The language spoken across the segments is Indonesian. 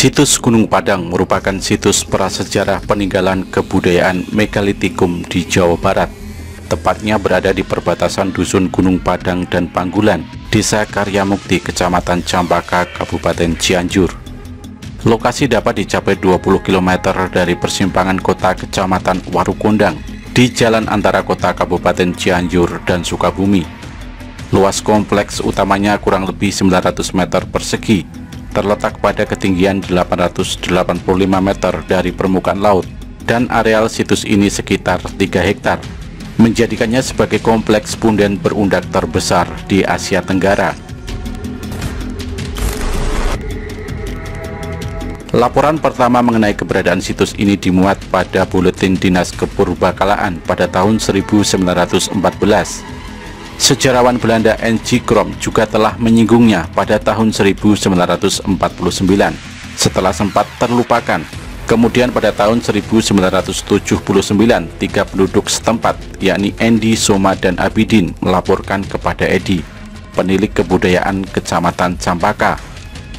Situs Gunung Padang merupakan situs prasejarah peninggalan kebudayaan Megalitikum di Jawa Barat. Tepatnya berada di perbatasan Dusun Gunung Padang dan Panggulan, Desa Karyamukti, Kecamatan Campaka, Kabupaten Cianjur. Lokasi dapat dicapai 20 km dari persimpangan kota Kecamatan Warukondang di jalan antara kota Kabupaten Cianjur dan Sukabumi. Luas kompleks utamanya kurang lebih 900 meter persegi, terletak pada ketinggian 885 meter dari permukaan laut, dan areal situs ini sekitar 3 hektar, menjadikannya sebagai kompleks punden berundak terbesar di Asia Tenggara. Laporan pertama mengenai keberadaan situs ini dimuat pada Buletin Dinas Kepurbakalaan pada tahun 1914. Sejarawan Belanda N.G. Krom juga telah menyinggungnya pada tahun 1949, setelah sempat terlupakan. Kemudian pada tahun 1979, 3 penduduk setempat, yakni Endi, Soma, dan Abidin, melaporkan kepada Edi, penilik kebudayaan Kecamatan Campaka,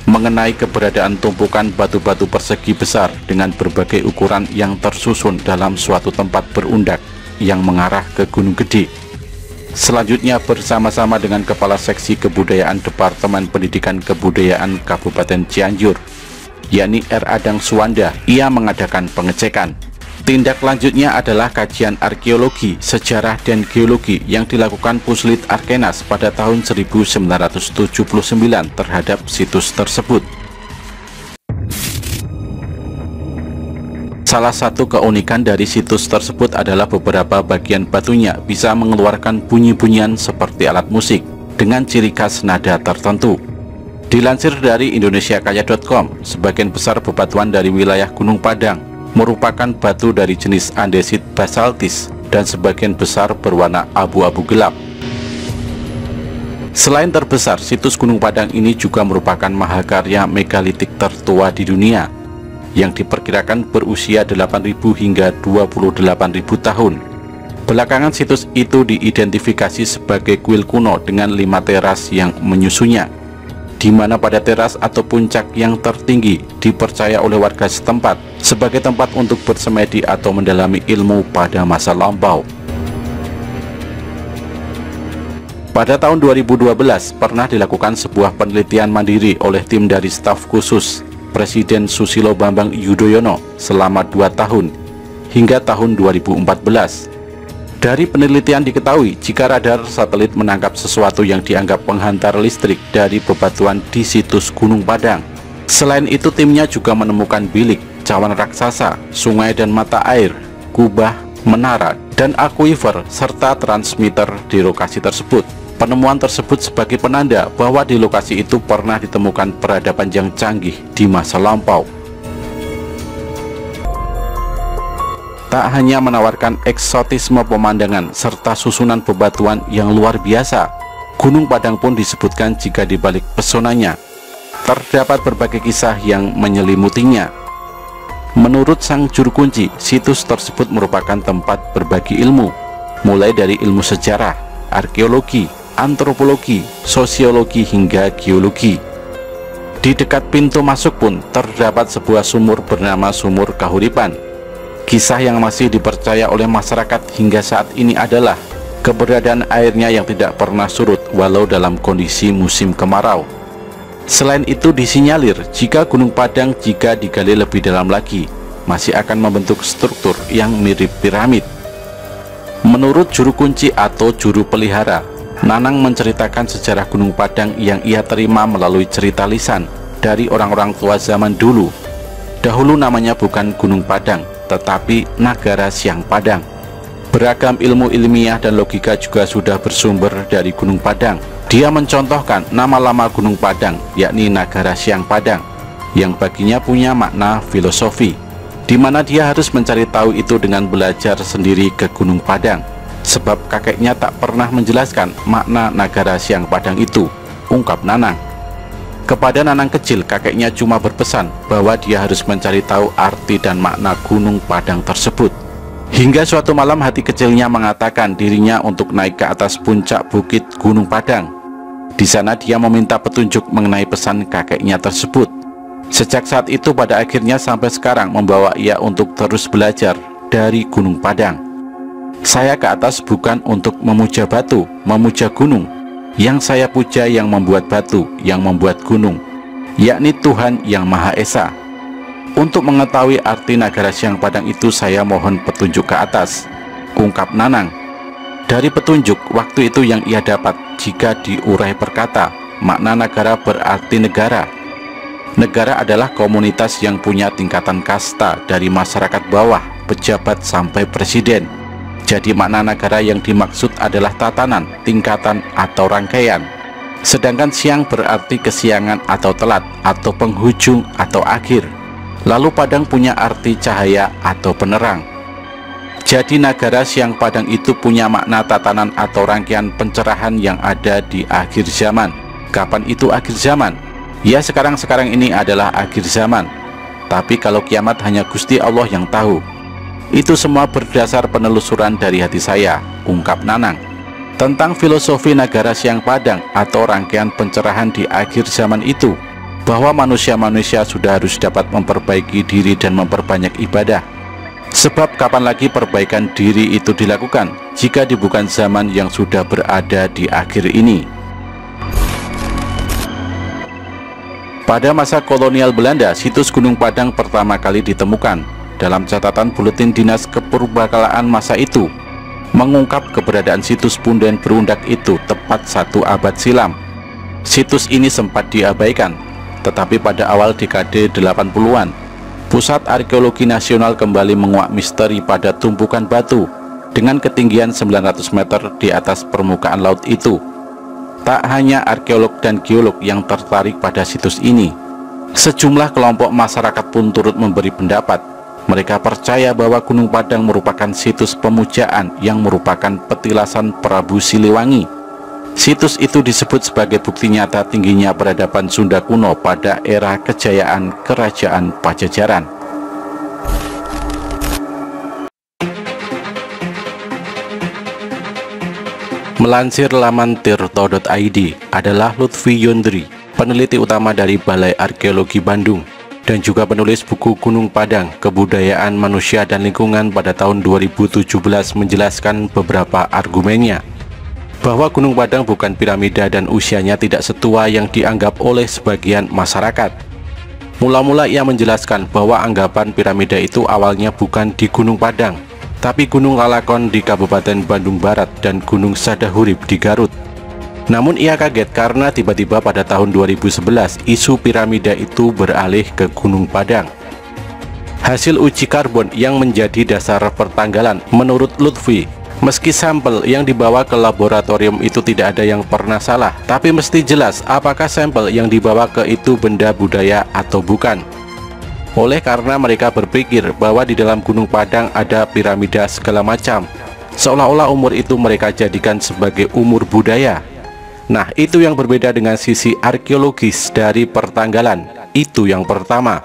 mengenai keberadaan tumpukan batu-batu persegi besar dengan berbagai ukuran yang tersusun dalam suatu tempat berundak yang mengarah ke Gunung Gede. Selanjutnya, bersama-sama dengan Kepala Seksi Kebudayaan Departemen Pendidikan Kebudayaan Kabupaten Cianjur, yakni R. Adang Suwanda, ia mengadakan pengecekan. Tindak lanjutnya adalah kajian arkeologi, sejarah, dan geologi yang dilakukan Puslit Arkenas pada tahun 1979 terhadap situs tersebut. Salah satu keunikan dari situs tersebut adalah beberapa bagian batunya bisa mengeluarkan bunyi-bunyian seperti alat musik dengan ciri khas nada tertentu. Dilansir dari indonesiakaya.com, sebagian besar bebatuan dari wilayah Gunung Padang merupakan batu dari jenis andesit basaltis dan sebagian besar berwarna abu-abu gelap. Selain terbesar, situs Gunung Padang ini juga merupakan mahakarya megalitik tertua di dunia yang diperkirakan berusia 8.000 hingga 28.000 tahun. Belakangan situs itu diidentifikasi sebagai kuil kuno dengan 5 teras yang menyusunnya, di mana pada teras atau puncak yang tertinggi dipercaya oleh warga setempat sebagai tempat untuk bersemedi atau mendalami ilmu pada masa lampau. Pada tahun 2012 pernah dilakukan sebuah penelitian mandiri oleh tim dari staf khusus Presiden Susilo Bambang Yudhoyono selama 2 tahun hingga tahun 2014. Dari penelitian diketahui jika radar satelit menangkap sesuatu yang dianggap penghantar listrik dari bebatuan di situs Gunung Padang. Selain itu, timnya juga menemukan bilik, cawan raksasa, sungai dan mata air, kubah, menara, dan akuifer serta transmitter di lokasi tersebut. Penemuan tersebut sebagai penanda bahwa di lokasi itu pernah ditemukan peradaban yang canggih di masa lampau. Tak hanya menawarkan eksotisme pemandangan serta susunan bebatuan yang luar biasa, Gunung Padang pun disebutkan jika di balik pesonanya terdapat berbagai kisah yang menyelimutinya. Menurut sang juru kunci, situs tersebut merupakan tempat berbagi ilmu, mulai dari ilmu sejarah, arkeologi, antropologi, sosiologi, hingga geologi. Di dekat pintu masuk pun terdapat sebuah sumur bernama Sumur Kahuripan. Kisah yang masih dipercaya oleh masyarakat hingga saat ini adalah keberadaan airnya yang tidak pernah surut walau dalam kondisi musim kemarau. Selain itu, disinyalir jika Gunung Padang jika digali lebih dalam lagi masih akan membentuk struktur yang mirip piramid. Menurut juru kunci atau juru pelihara, Nanang menceritakan sejarah Gunung Padang yang ia terima melalui cerita lisan dari orang-orang tua zaman dulu. Dahulu namanya bukan Gunung Padang, tetapi Nagara Siang Padang. Beragam ilmu ilmiah dan logika juga sudah bersumber dari Gunung Padang. Dia mencontohkan nama lama Gunung Padang, yakni Nagara Siang Padang, yang baginya punya makna filosofi, di mana dia harus mencari tahu itu dengan belajar sendiri ke Gunung Padang. Sebab kakeknya tak pernah menjelaskan makna Nagara Siang Padang itu, ungkap Nanang. Kepada Nanang kecil, kakeknya cuma berpesan bahwa dia harus mencari tahu arti dan makna Gunung Padang tersebut. Hingga suatu malam hati kecilnya mengatakan dirinya untuk naik ke atas puncak bukit Gunung Padang. Di sana dia meminta petunjuk mengenai pesan kakeknya tersebut. Sejak saat itu pada akhirnya sampai sekarang membawa ia untuk terus belajar dari Gunung Padang. Saya ke atas bukan untuk memuja batu, memuja gunung. Yang saya puja yang membuat batu, yang membuat gunung, yakni Tuhan Yang Maha Esa. Untuk mengetahui arti Nagara Siang Padang itu saya mohon petunjuk ke atas, ungkap Nanang. Dari petunjuk waktu itu yang ia dapat, jika diurai perkata, makna nagara berarti negara. Negara adalah komunitas yang punya tingkatan kasta dari masyarakat bawah, pejabat sampai presiden. Jadi makna negara yang dimaksud adalah tatanan, tingkatan, atau rangkaian. Sedangkan siang berarti kesiangan atau telat, atau penghujung atau akhir. Lalu Padang punya arti cahaya atau penerang. Jadi Nagara Siang Padang itu punya makna tatanan atau rangkaian pencerahan yang ada di akhir zaman. Kapan itu akhir zaman? Ya sekarang ini adalah akhir zaman. Tapi kalau kiamat hanya Gusti Allah yang tahu. Itu semua berdasar penelusuran dari hati saya, ungkap Nanang. Tentang filosofi Nagara Siang Padang atau rangkaian pencerahan di akhir zaman itu, bahwa manusia-manusia sudah harus dapat memperbaiki diri dan memperbanyak ibadah. Sebab kapan lagi perbaikan diri itu dilakukan jika di bukan zaman yang sudah berada di akhir ini. Pada masa kolonial Belanda, situs Gunung Padang pertama kali ditemukan. Dalam catatan Buletin Dinas Kepurbakalaan masa itu, mengungkap keberadaan situs punden berundak itu tepat 1 abad silam. Situs ini sempat diabaikan, tetapi pada awal dekade 80-an, Pusat Arkeologi Nasional kembali menguak misteri pada tumpukan batu dengan ketinggian 900 meter di atas permukaan laut itu. Tak hanya arkeolog dan geolog yang tertarik pada situs ini, sejumlah kelompok masyarakat pun turut memberi pendapat. Mereka percaya bahwa Gunung Padang merupakan situs pemujaan yang merupakan petilasan Prabu Siliwangi. Situs itu disebut sebagai bukti nyata tingginya peradaban Sunda kuno pada era kejayaan Kerajaan Pajajaran. Melansir laman tirto.id adalah Lutfi Yondri, peneliti utama dari Balai Arkeologi Bandung, dan juga penulis buku Gunung Padang, Kebudayaan Manusia dan Lingkungan pada tahun 2017 menjelaskan beberapa argumennya. Bahwa Gunung Padang bukan piramida dan usianya tidak setua yang dianggap oleh sebagian masyarakat. Mula-mula ia menjelaskan bahwa anggapan piramida itu awalnya bukan di Gunung Padang, tapi Gunung Lalakon di Kabupaten Bandung Barat dan Gunung Sadahurip di Garut. Namun ia kaget karena tiba-tiba pada tahun 2011 isu piramida itu beralih ke Gunung Padang. Hasil uji karbon yang menjadi dasar pertanggalan menurut Lutfi, meski sampel yang dibawa ke laboratorium itu tidak ada yang pernah salah, tapi mesti jelas apakah sampel yang dibawa ke itu benda budaya atau bukan. Oleh karena mereka berpikir bahwa di dalam Gunung Padang ada piramida segala macam, seolah-olah umur itu mereka jadikan sebagai umur budaya. Nah, itu yang berbeda dengan sisi arkeologis dari pertanggalan. Itu yang pertama.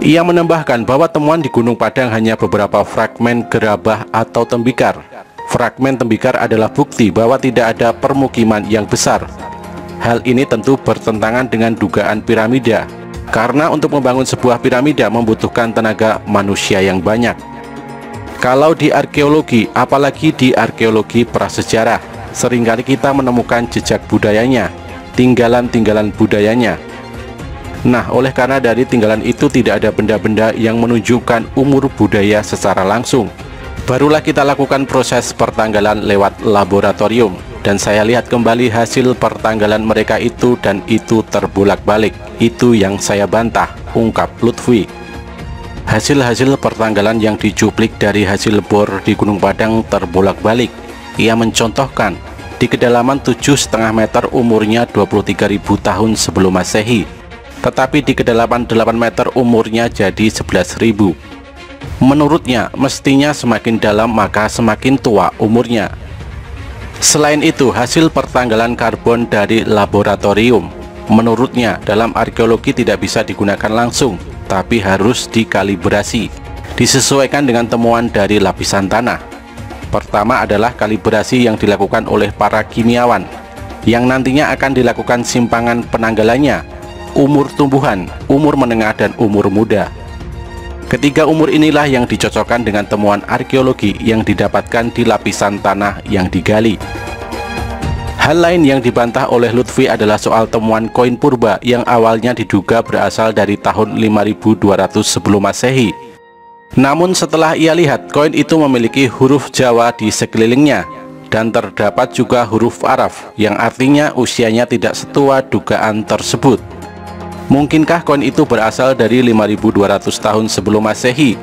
Ia menambahkan bahwa temuan di Gunung Padang hanya beberapa fragmen gerabah atau tembikar. Fragmen tembikar adalah bukti bahwa tidak ada permukiman yang besar. Hal ini tentu bertentangan dengan dugaan piramida, karena untuk membangun sebuah piramida membutuhkan tenaga manusia yang banyak. Kalau di arkeologi, apalagi di arkeologi prasejarah, seringkali kita menemukan jejak budayanya, tinggalan-tinggalan budayanya. Nah, oleh karena dari tinggalan itu tidak ada benda-benda yang menunjukkan umur budaya secara langsung, barulah kita lakukan proses pertanggalan lewat laboratorium. Dan saya lihat kembali hasil pertanggalan mereka itu dan itu terbolak-balik. Itu yang saya bantah, ungkap Lutfi. Hasil-hasil pertanggalan yang dicuplik dari hasil bor di Gunung Padang terbolak-balik. Ia mencontohkan, di kedalaman 7,5 meter umurnya 23.000 tahun sebelum Masehi, tetapi di kedalaman 8 meter umurnya jadi 11.000. Menurutnya, mestinya semakin dalam maka semakin tua umurnya. Selain itu, hasil pertanggalan karbon dari laboratorium, menurutnya dalam arkeologi tidak bisa digunakan langsung, tapi harus dikalibrasi, disesuaikan dengan temuan dari lapisan tanah. Pertama adalah kalibrasi yang dilakukan oleh para kimiawan, yang nantinya akan dilakukan simpangan penanggalannya. umur tumbuhan, umur menengah, dan umur muda. Ketiga umur inilah yang dicocokkan dengan temuan arkeologi yang didapatkan di lapisan tanah yang digali. Hal lain yang dibantah oleh Lutfi adalah soal temuan koin purba yang awalnya diduga berasal dari tahun 5200 sebelum Masehi. Namun setelah ia lihat, koin itu memiliki huruf Jawa di sekelilingnya, dan terdapat juga huruf Araf yang artinya usianya tidak setua dugaan tersebut. Mungkinkah koin itu berasal dari 5200 tahun sebelum Masehi?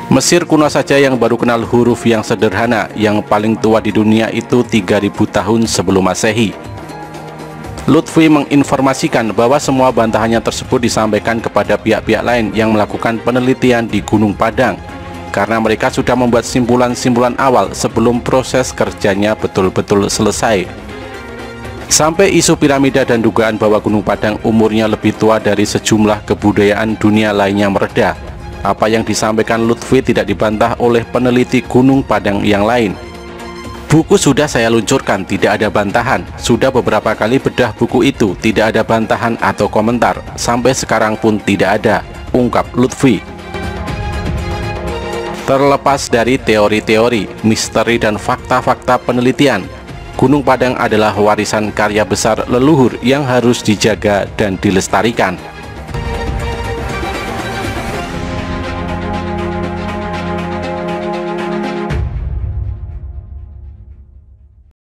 Mesir kuno saja yang baru kenal huruf yang sederhana, yang paling tua di dunia itu 3000 tahun sebelum Masehi. Lutfi menginformasikan bahwa semua bantahannya tersebut disampaikan kepada pihak-pihak lain yang melakukan penelitian di Gunung Padang, karena mereka sudah membuat simpulan-simpulan awal sebelum proses kerjanya betul-betul selesai. Sampai isu piramida dan dugaan bahwa Gunung Padang umurnya lebih tua dari sejumlah kebudayaan dunia lainnya mereda. Apa yang disampaikan Lutfi tidak dibantah oleh peneliti Gunung Padang yang lain. Buku sudah saya luncurkan, tidak ada bantahan. Sudah beberapa kali bedah buku itu, tidak ada bantahan atau komentar. Sampai sekarang pun tidak ada, ungkap Lutfi. Terlepas dari teori-teori, misteri, dan fakta-fakta penelitian, Gunung Padang adalah warisan karya besar leluhur yang harus dijaga dan dilestarikan.